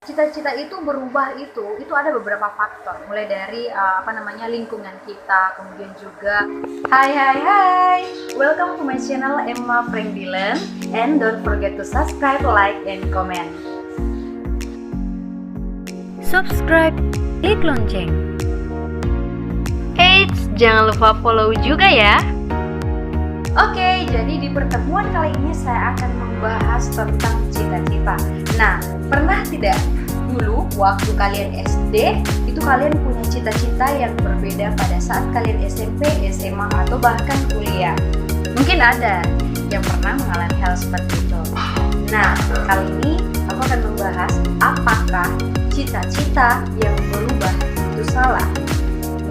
Cita-cita itu berubah itu ada beberapa faktor, mulai dari lingkungan kita, kemudian juga Hai, welcome to my channel Emma Frank-Dylan, and don't forget to subscribe, like, and comment. Subscribe, klik lonceng. Eits, jangan lupa follow juga ya. Oke, jadi di pertemuan kali ini saya akan membahas tentang cita-cita. Nah, pernah tidak dulu waktu kalian SD itu kalian punya cita-cita yang berbeda pada saat kalian SMP, SMA, atau bahkan kuliah? Mungkin ada yang pernah mengalami hal seperti itu. Nah, kali ini aku akan membahas apakah cita-cita yang berubah itu salah.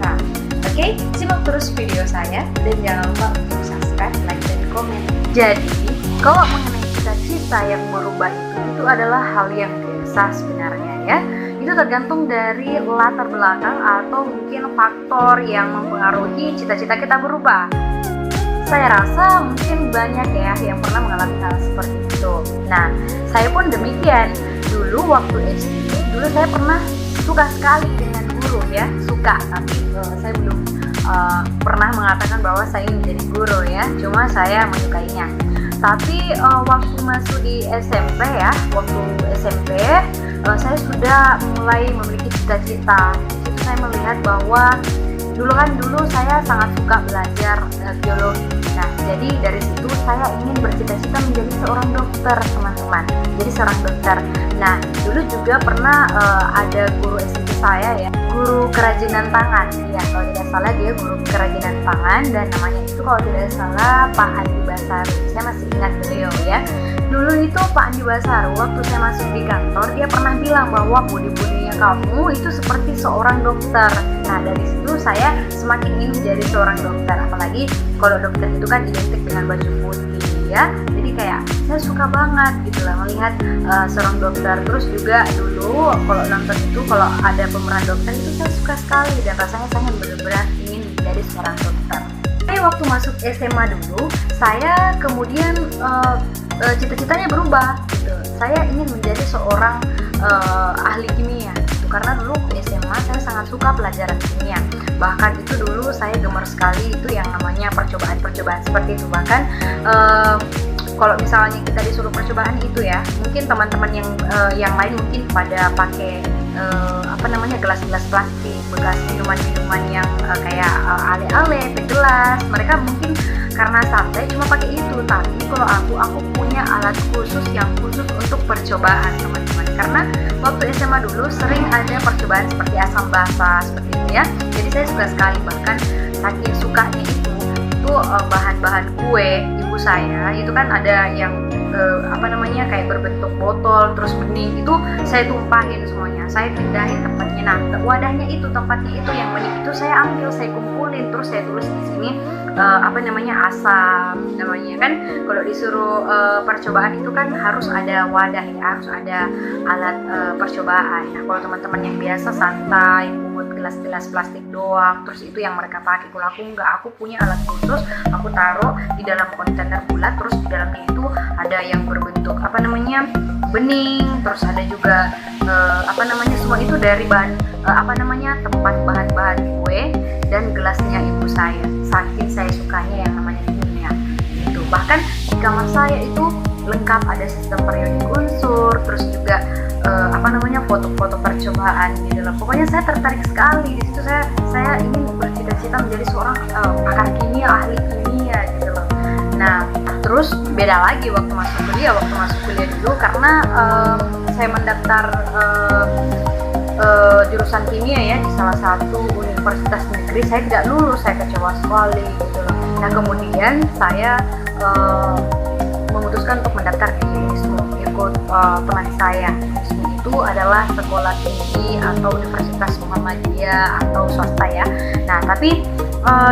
Nah, oke, simak terus video saya dan jangan lupa untuk subscribe, like, dan komen. Jadi, kalau mengenai cita-cita yang berubah itu adalah hal yang biasa sebenarnya ya. Itu tergantung dari latar belakang atau mungkin faktor yang mempengaruhi cita-cita kita berubah. Saya rasa mungkin banyak ya yang pernah mengalami hal seperti itu. Nah, saya pun demikian. Dulu waktu SD, saya pernah suka sekali dengan guru ya, tapi saya belum pernah mengatakan bahwa saya ingin menjadi guru ya, cuma saya menyukainya. Tapi waktu masuk di SMP ya, saya sudah mulai memiliki cita-cita. Jadi saya melihat bahwa dulu saya sangat suka belajar biologi. Nah, jadi dari situ saya ingin bercita-cita menjadi seorang dokter, teman-teman. Jadi seorang dokter. Nah, dulu juga pernah ada guru SMP saya ya, guru kerajinan tangan. Ya, kalau tidak salah dia guru kerajinan tangan dan namanya itu kalau tidak salah Pak Andi Basaru. Saya masih ingat beliau ya. Dulu itu Pak Andi Basaru waktu saya masuk di kantor dia pernah bilang bahwa budi-budinya kamu itu seperti seorang dokter. Nah, dari situ saya semakin ingin menjadi seorang dokter, apalagi kalau dokter itu kan identik dengan baju putih ya. Jadi kayak saya suka banget gitu lah melihat seorang dokter. Terus juga dulu kalau nonton itu kalau ada pemeran dokter itu saya suka sekali dan rasanya saya benar-benar ingin menjadi seorang dokter. Tapi waktu masuk SMA dulu saya kemudian cita-citanya berubah gitu. Saya ingin menjadi seorang ahli kimia gitu. Karena dulu di SMA saya sangat suka pelajaran kimia. Bahkan itu dulu saya gemar sekali itu yang namanya percobaan seperti itu. Bahkan kalau misalnya kita disuruh percobaan itu ya, mungkin teman-teman yang lain mungkin pada pakai gelas-gelas plastik, bekas minuman-minuman yang kayak ale-ale, teh gelas. Mereka mungkin karena santai cuma pakai itu. Tapi kalau aku punya alat khusus untuk percobaan, teman-teman. Karena waktu SMA dulu sering ada percobaan seperti asam basa seperti itu ya. Jadi saya suka sekali, bahkan saking sukanya itu bahan-bahan kue ibu saya itu kan ada yang kayak berbentuk botol terus bening, itu saya tumpahin semuanya, saya pindahin tempatnya. Nah, tempatnya itu yang bening itu saya ambil, saya kumpulin, terus saya tulis di sini asam namanya kan. Kalau disuruh percobaan itu kan harus ada wadah ya, harus ada alat percobaan. Nah, kalau teman-teman yang biasa santai buat gelas-gelas plastik doang, terus itu yang mereka pakai. Kalau aku enggak, aku punya alat khusus, aku taruh di dalam kontainer bulat, terus di dalamnya itu ada yang berbentuk bening, terus ada juga semua itu dari bahan tempat bahan-bahan kue dan gelasnya ibu saya. Saking saya sukanya yang namanya kimia gitu. Bahkan di kamar saya itu lengkap, ada sistem periodik unsur, terus juga foto-foto percobaan di dalam. Pokoknya saya tertarik sekali. Di situ saya ingin bercita-cita menjadi seorang pakar kimia, ahli kimia gitu loh. Nah, terus beda lagi waktu masuk kuliah dulu karena saya mendaftar jurusan kimia ya di salah satu universitas negeri. Saya tidak lulus, saya kecewa sekali gitu loh. Nah, kemudian saya memutuskan untuk mendaftar di UNISMU, ikut teman saya. UNISMU itu adalah sekolah tinggi atau Universitas Muhammadiyah atau swasta ya. Nah, tapi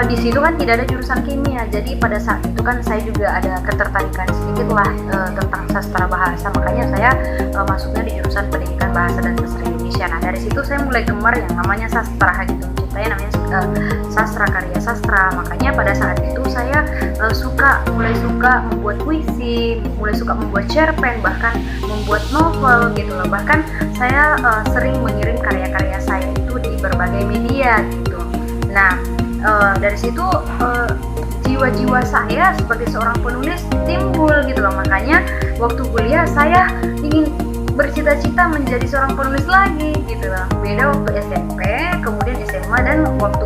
di situ kan tidak ada jurusan kimia. Jadi pada saat itu kan saya juga ada ketertarikan sedikit lah tentang sastra bahasa. Makanya saya masuknya di jurusan Pendidikan Bahasa dan Sastra Indonesia. Nah, dari situ saya mulai gemar yang namanya sastra gitu. saya namanya sastra, karya sastra. Makanya pada saat itu saya mulai suka membuat puisi, mulai suka membuat cerpen, bahkan membuat novel gitu loh. Bahkan saya sering mengirim karya-karya saya itu di berbagai media gitu. Nah, dari situ jiwa-jiwa saya sebagai seorang penulis timbul gitu loh. Makanya waktu kuliah saya ingin bercita-cita menjadi seorang penulis lagi gitu loh. Beda waktu SMP, kemudian SMA, dan waktu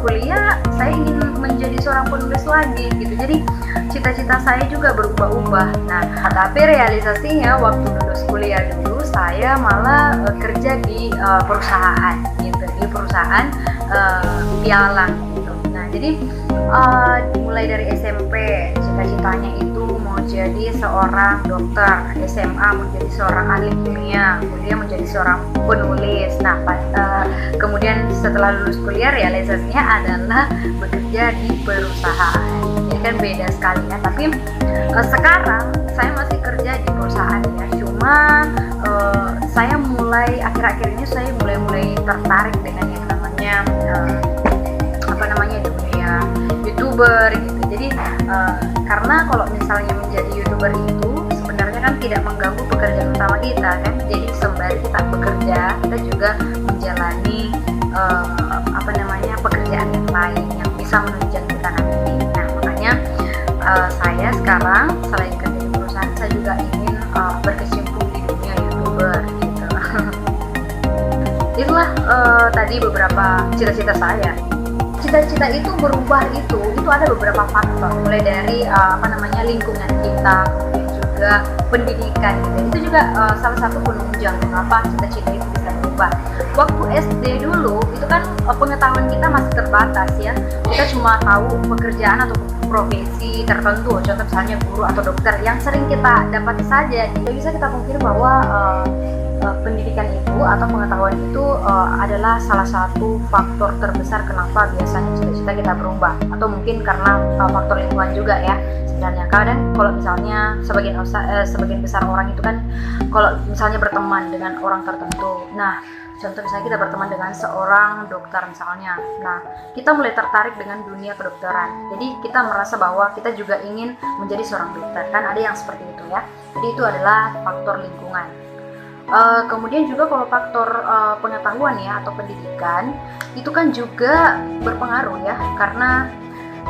kuliah saya ingin menjadi seorang penulis lagi gitu. Jadi cita-cita saya juga berubah-ubah. Nah, tapi realisasinya waktu lulus kuliah dulu saya malah kerja di perusahaan gitu, di perusahaan pialang gitu. Nah, jadi mulai dari SMP cita-citanya itu mau jadi seorang dokter, SMA menjadi seorang ahli kimia, kemudian menjadi seorang penulis. Nah, kemudian setelah lulus kuliah realisasinya adalah bekerja di perusahaan. Jadi kan beda sekali ya. Tapi sekarang saya masih kerja di perusahaan ya. Cuma saya mulai akhir-akhir ini saya mulai tertarik dengan yang namanya dunia YouTuber gitu. Jadi karena kalau misalnya menjadi YouTuber itu sebenarnya kan tidak mengganggu pekerjaan utama kita kan. Jadi sembari kita bekerja, kita juga menjalani pekerjaan yang lain yang bisa menunjang kita nanti. Nah, makanya saya sekarang selain kerja di perusahaan, saya juga ingin berkecimpung di dunia YouTuber gitu. Itulah tadi beberapa cita-cita saya. Cita-cita itu berubah itu ada beberapa faktor, mulai dari lingkungan kita, kemudian juga pendidikan gitu. Itu juga salah satu penunjang mengapa cita-cita itu bisa berubah. Waktu SD dulu itu kan pengetahuan kita masih terbatas ya. Kita cuma tahu pekerjaan atau profesi tertentu, contoh misalnya guru atau dokter yang sering kita dapati saja. Tidak bisa kita pungkiri bahwa pendidikan itu atau pengetahuan itu adalah salah satu faktor terbesar kenapa biasanya cita-cita kita berubah, atau mungkin karena faktor lingkungan juga ya. Sebenarnya kadang kalau misalnya sebagian besar orang itu kan kalau misalnya berteman dengan orang tertentu, nah contoh misalnya kita berteman dengan seorang dokter misalnya, nah kita mulai tertarik dengan dunia kedokteran, jadi kita merasa bahwa kita juga ingin menjadi seorang dokter, kan ada yang seperti itu ya. Jadi itu adalah faktor lingkungan. Kemudian juga kalau faktor pengetahuan ya atau pendidikan itu kan juga berpengaruh ya, karena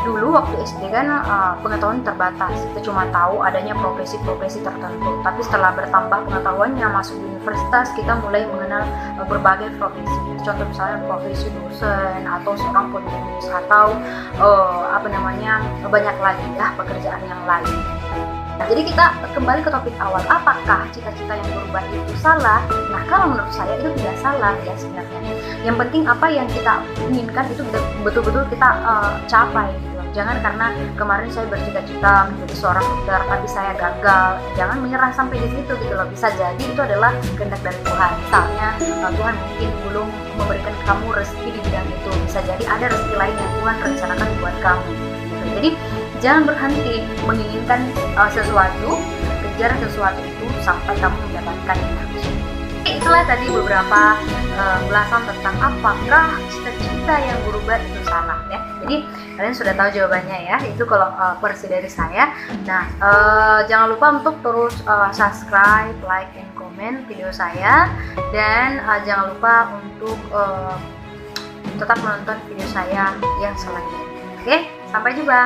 dulu waktu SD kan pengetahuan terbatas, kita cuma tahu adanya profesi-profesi tertentu. Tapi setelah bertambah pengetahuannya, masuk universitas, kita mulai mengenal berbagai profesi. Contoh misalnya profesi dosen atau seorang penulis atau banyak lagi ya pekerjaan yang lain. Nah, jadi kita kembali ke topik awal, apakah cita-cita yang berubah itu salah? Nah, kalau menurut saya itu tidak salah ya sebenarnya. Yang penting apa yang kita inginkan itu betul-betul kita capai gitu. Jangan karena kemarin saya bercita-cita menjadi seorang dokter tapi saya gagal, jangan menyerah sampai di situ gitu loh. Bisa jadi itu adalah kehendak dari Tuhan. Misalnya Tuhan mungkin belum memberikan kamu rezeki di bidang itu, bisa jadi ada rezeki lain yang Tuhan rencanakan buat kamu gitu. Jadi jangan berhenti menginginkan sesuatu, kejar sesuatu itu sampai kamu mendapatkan yang itulah tadi beberapa ulasan tentang apakah cita-cita yang berubah itu salah ya. Jadi kalian sudah tahu jawabannya ya, itu kalau versi dari saya. Nah, jangan lupa untuk terus subscribe, like, and comment video saya, dan jangan lupa untuk tetap menonton video saya yang selanjutnya. Oke, sampai jumpa.